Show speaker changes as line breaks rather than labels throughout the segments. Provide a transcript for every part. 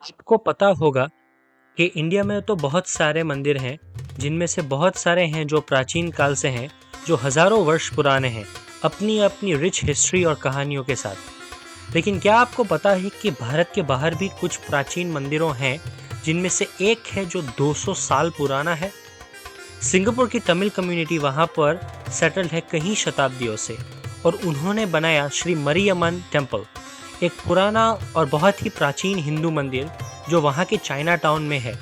आपको पता होगा कि इंडिया में तो बहुत सारे मंदिर हैं, जिनमें से बहुत सारे हैं जो प्राचीन काल से हैं, जो हजारों वर्ष पुराने हैं, अपनी अपनी रिच हिस्ट्री और कहानियों के साथ। लेकिन क्या आपको पता है कि भारत के बाहर भी कुछ प्राचीन मंदिरों हैं, जिनमें से एक है जो 200 साल पुराना है। सिंगापुर की तमिल कम्युनिटी वहाँ पर सेटल्ड है कई शताब्दियों से, और उन्होंने बनाया श्री मरियम्मन टेम्पल, एक पुराना और बहुत ही प्राचीन हिंदू मंदिर जो वहाँ के चाइना टाउन में है।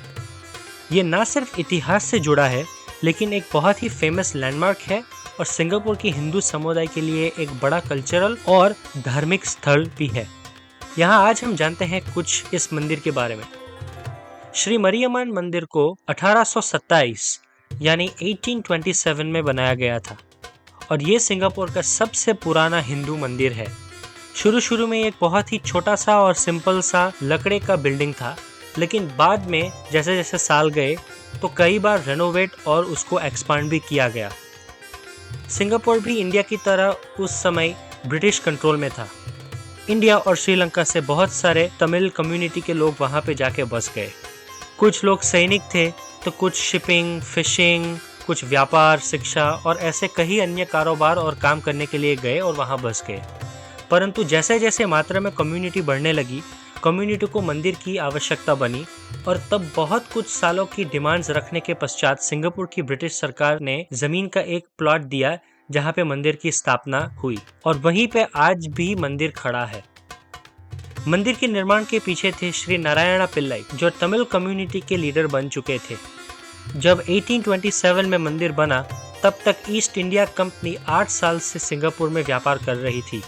ये ना सिर्फ इतिहास से जुड़ा है, लेकिन एक बहुत ही फेमस लैंडमार्क है और सिंगापुर की हिंदू समुदाय के लिए एक बड़ा कल्चरल और धार्मिक स्थल भी है। यहाँ आज हम जानते हैं कुछ इस मंदिर के बारे में। श्री मरियम्मन मंदिर को 1827 यानी 1827 में बनाया गया था और ये सिंगापुर का सबसे पुराना हिंदू मंदिर है। शुरू में एक बहुत ही छोटा सा और सिंपल सा लकड़े का बिल्डिंग था, लेकिन बाद में जैसे जैसे साल गए तो कई बार रेनोवेट और उसको एक्सपांड भी किया गया। सिंगापुर भी इंडिया की तरह उस समय ब्रिटिश कंट्रोल में था। इंडिया और श्रीलंका से बहुत सारे तमिल कम्युनिटी के लोग वहाँ पे जाके बस गए। कुछ लोग सैनिक थे तो कुछ शिपिंग, फिशिंग, कुछ व्यापार, शिक्षा और ऐसे कई अन्य कारोबार और काम करने के लिए गए और वहाँ बस गए। परंतु जैसे जैसे मात्रा में कम्युनिटी बढ़ने लगी, कम्युनिटी को मंदिर की आवश्यकता बनी और तब बहुत कुछ सालों की डिमांड्स रखने के पश्चात सिंगापुर की ब्रिटिश सरकार ने जमीन का एक प्लॉट दिया जहां पे मंदिर की स्थापना हुई और वहीं पे आज भी मंदिर खड़ा है। मंदिर के निर्माण के पीछे थे श्री नारायण पिल्लाई, जो तमिल कम्युनिटी के लीडर बन चुके थे। जब 1827 में मंदिर बना, तब तक ईस्ट इंडिया कंपनी 8 साल से सिंगापुर में व्यापार कर रही थी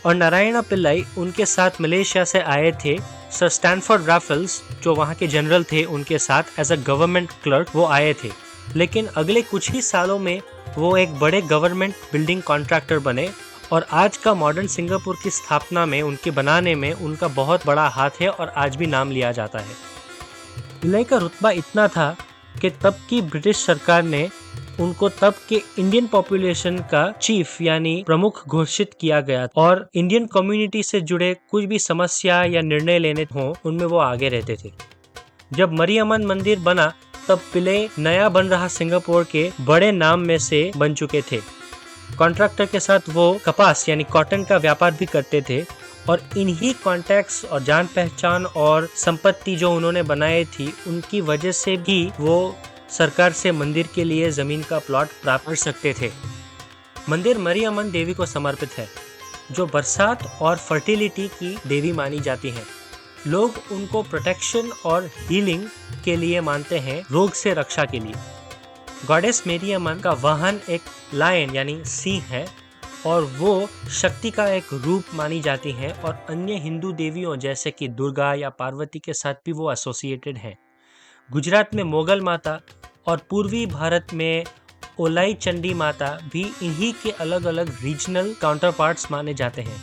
और नारायण पिल्लाई उनके साथ मलेशिया से आए थे। सर स्टैनफोर्ड राफल्स, जो वहाँ के जनरल थे, उनके साथ एज अ गवर्नमेंट क्लर्क वो आए थे। लेकिन अगले कुछ ही सालों में वो एक बड़े गवर्नमेंट बिल्डिंग कॉन्ट्रैक्टर बने और आज का मॉडर्न सिंगापुर की स्थापना में, उनके बनाने में उनका बहुत बड़ा हाथ है और आज भी नाम लिया जाता है। पिल्लाई का रुतबा इतना था कि तब की ब्रिटिश सरकार ने उनको तब के इंडियन पॉपुलेशन का चीफ यानी प्रमुख घोषित किया गया और इंडियन कम्युनिटी से जुड़े कुछ भी समस्या या निर्णय लेने हो, उनमें वो आगे रहते थे। जब मरियम्मन मंदिर बना, तब पिल्लाई नया बन रहा सिंगापुर के बड़े नाम में से बन चुके थे। कॉन्ट्रैक्टर के साथ वो कपास यानी कॉटन का व्यापार भी करते थे और इन्हीं कॉन्टैक्ट्स और जान पहचान और संपत्ति जो उन्होंने बनाई थी, उनकी वजह से भी वो सरकार से मंदिर के लिए जमीन का प्लॉट प्राप्त कर सकते थे। मंदिर मरियम्मन देवी को समर्पित है, जो बरसात और फर्टिलिटी की देवी मानी जाती हैं। लोग उनको प्रोटेक्शन और हीलिंग के लिए मानते हैं, रोग से रक्षा के लिए। गॉडेस मरियम्मन का वाहन एक लायन यानी सिंह है और वो शक्ति का एक रूप मानी जाती है और अन्य हिंदू देवियों जैसे कि दुर्गा या पार्वती के साथ भी वो एसोसिएटेड है। गुजरात में मोगल माता और पूर्वी भारत में ओलाई चंडी माता भी इन्हीं के अलग अलग रीजनल काउंटरपार्ट्स माने जाते हैं।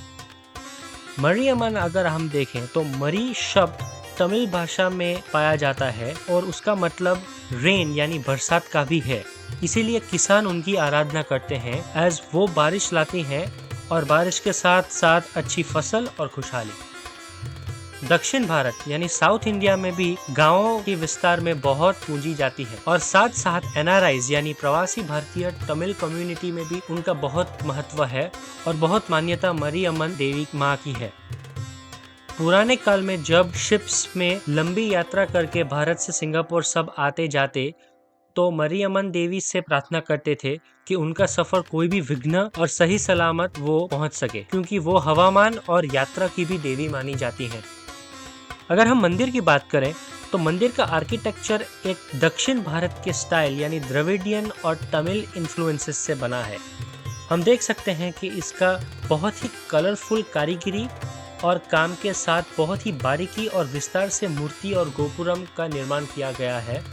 मरियम्मन अगर हम देखें तो मरी शब्द तमिल भाषा में पाया जाता है और उसका मतलब रेन यानी बरसात का भी है। इसीलिए किसान उनकी आराधना करते हैं एज वो बारिश लाती हैं और बारिश के साथ साथ अच्छी फसल और खुशहाली। दक्षिण भारत यानी साउथ इंडिया में भी गांवों के विस्तार में बहुत पूजी जाती है और साथ साथ एनआरआईज यानी प्रवासी भारतीय तमिल कम्युनिटी में भी उनका बहुत महत्व है और बहुत मान्यता मरियम्मन देवी माँ की है। पुराने काल में जब शिप्स में लंबी यात्रा करके भारत से सिंगापुर सब आते जाते, तो मरियम्मन देवी से प्रार्थना करते थे कि उनका सफर कोई भी विघ्न और सही सलामत वो पहुंच सके, क्योंकि वो हवामान और यात्रा की भी देवी मानी जाती है। अगर हम मंदिर की बात करें तो मंदिर का आर्किटेक्चर एक दक्षिण भारत के स्टाइल यानी द्रविडियन और तमिल इन्फ्लुएंसेस से बना है। हम देख सकते हैं कि इसका बहुत ही कलरफुल कारीगरी और काम के साथ बहुत ही बारीकी और विस्तार से मूर्ति और गोपुरम का निर्माण किया गया है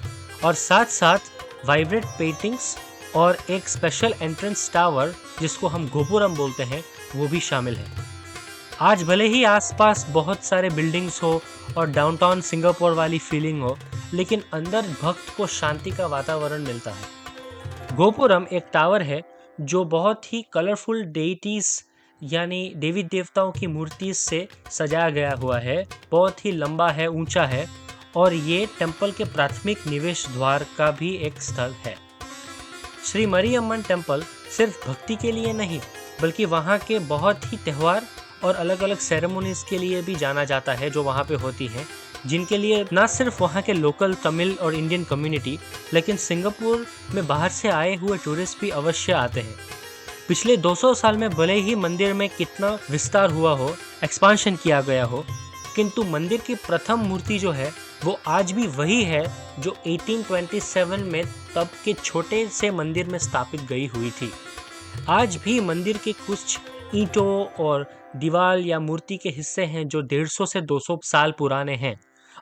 और साथ साथ वाइब्रेट पेंटिंग्स और एक स्पेशल एंट्रेंस टावर जिसको हम गोपुरम बोलते हैं, वो भी शामिल है। आज भले ही आसपास बहुत सारे बिल्डिंग्स हो और डाउनटाउन सिंगापुर वाली फीलिंग हो, लेकिन अंदर भक्त को शांति का वातावरण मिलता है। गोपुरम एक टावर है जो बहुत ही कलरफुल डेइटीज यानी देवी देवताओं की मूर्ति से सजाया गया हुआ है, बहुत ही लंबा है, ऊंचा है और ये टेम्पल के प्राथमिक निवेश द्वार का भी एक स्थल है। श्री मरियम्मन टेम्पल सिर्फ भक्ति के लिए नहीं बल्कि वहाँ के बहुत ही त्यौहार और अलग अलग सेरेमोनीज के लिए भी जाना जाता है जो वहाँ पे होती हैं, जिनके लिए ना सिर्फ वहाँ के लोकल तमिल और इंडियन कम्युनिटी लेकिन सिंगापुर में बाहर से आए हुए टूरिस्ट भी अवश्य आते हैं। पिछले 200 साल में भले ही मंदिर में कितना विस्तार हुआ हो, एक्सपांशन किया गया हो, किंतु मंदिर की प्रथम मूर्ति जो है वो आज भी वही है जो 1827 में तब के छोटे से मंदिर में स्थापित गई हुई थी। आज भी मंदिर के कुछ ईंटों और दीवार या मूर्ति के हिस्से हैं जो 150 से 200 साल पुराने हैं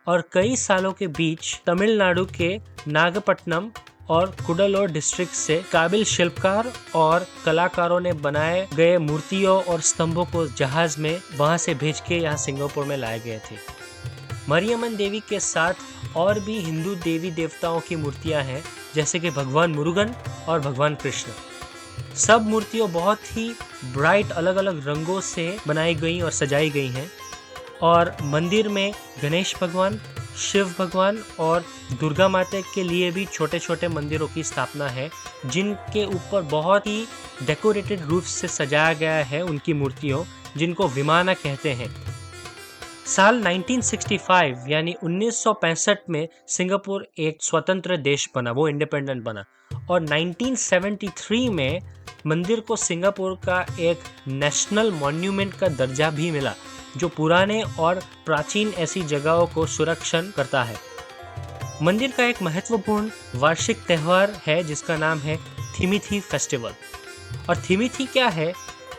और कई सालों के बीच तमिलनाडु के नागपट्टनम और कुडलोर डिस्ट्रिक्ट से काबिल शिल्पकार और कलाकारों ने बनाए गए मूर्तियों और स्तंभों को जहाज में वहां से भेज के यहाँ सिंगापुर में लाए गए थे। मरियम्मन देवी के साथ और भी हिंदू देवी देवताओं की मूर्तियां हैं, जैसे कि भगवान मुरुगन और भगवान कृष्ण। सब मूर्तियों बहुत ही ब्राइट अलग अलग रंगों से बनाई गई और सजाई गई हैं और मंदिर में गणेश भगवान, शिव भगवान और दुर्गा माता के लिए भी छोटे छोटे मंदिरों की स्थापना है, जिनके ऊपर बहुत ही डेकोरेटेड रूप से सजाया गया है उनकी मूर्तियों, जिनको विमाना कहते हैं। साल 1965 यानी 1965 में सिंगापुर एक स्वतंत्र देश बना, वो इंडिपेंडेंट बना और 1973 में मंदिर को सिंगापुर का एक नेशनल मॉन्यूमेंट का दर्जा भी मिला, जो पुराने और प्राचीन ऐसी जगहों को सुरक्षण करता है। मंदिर का एक महत्वपूर्ण वार्षिक त्यौहार है जिसका नाम है थिमिथी फेस्टिवल। और थिमिथी क्या है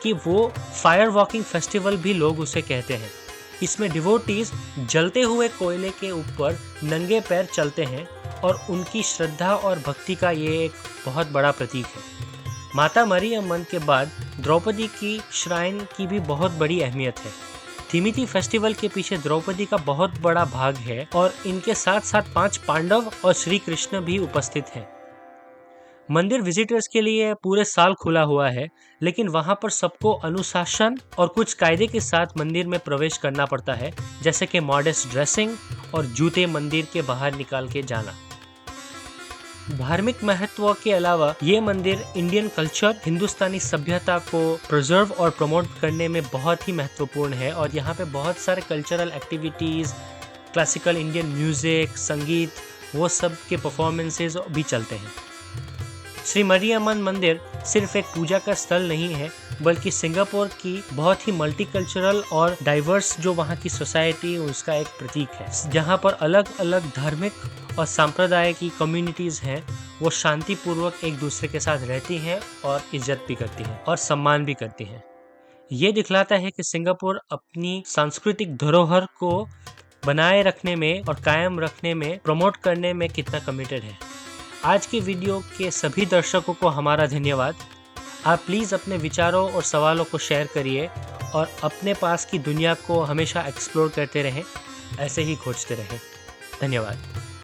कि वो फायर वॉकिंग फेस्टिवल भी लोग उसे कहते हैं। इसमें डिवोटीज जलते हुए कोयले के ऊपर नंगे पैर चलते हैं और उनकी श्रद्धा और भक्ति का ये एक बहुत बड़ा प्रतीक है। माता मरियम्मन के बाद द्रौपदी की श्राइन की भी बहुत बड़ी अहमियत है। थिमिथी फेस्टिवल के पीछे द्रौपदी का बहुत बड़ा भाग है और इनके साथ साथ 5 पांडव और श्री कृष्ण भी उपस्थित हैं। मंदिर विजिटर्स के लिए पूरे साल खुला हुआ है, लेकिन वहां पर सबको अनुशासन और कुछ कायदे के साथ मंदिर में प्रवेश करना पड़ता है, जैसे कि मॉडेस्ट ड्रेसिंग और जूते मंदिर के बाहर निकाल के जाना। धार्मिक महत्व के अलावा ये मंदिर इंडियन कल्चर, हिंदुस्तानी सभ्यता को प्रिजर्व और प्रमोट करने में बहुत ही महत्वपूर्ण है और यहाँ पे बहुत सारे cultural activities, classical Indian music, संगीत, वो सब के परफॉर्मेंसेज भी चलते हैं। श्री मरियम्मन मंदिर सिर्फ एक पूजा का स्थल नहीं है, बल्कि सिंगापुर की बहुत ही मल्टीकल्चरल और डाइवर्स जो वहाँ की सोसाइटी उसका एक प्रतीक है, जहाँ पर अलग अलग धार्मिक और सांप्रदाय की कम्युनिटीज़ हैं, वो शांतिपूर्वक एक दूसरे के साथ रहती हैं और इज्जत भी करती हैं और सम्मान भी करती हैं। ये दिखलाता है कि सिंगापुर अपनी सांस्कृतिक धरोहर को बनाए रखने में और कायम रखने में, प्रमोट करने में कितना कमिटेड है। आज की वीडियो के सभी दर्शकों को हमारा धन्यवाद। आप प्लीज़ अपने विचारों और सवालों को शेयर करिए और अपने पास की दुनिया को हमेशा एक्सप्लोर करते रहें, ऐसे ही खोजते रहें। धन्यवाद।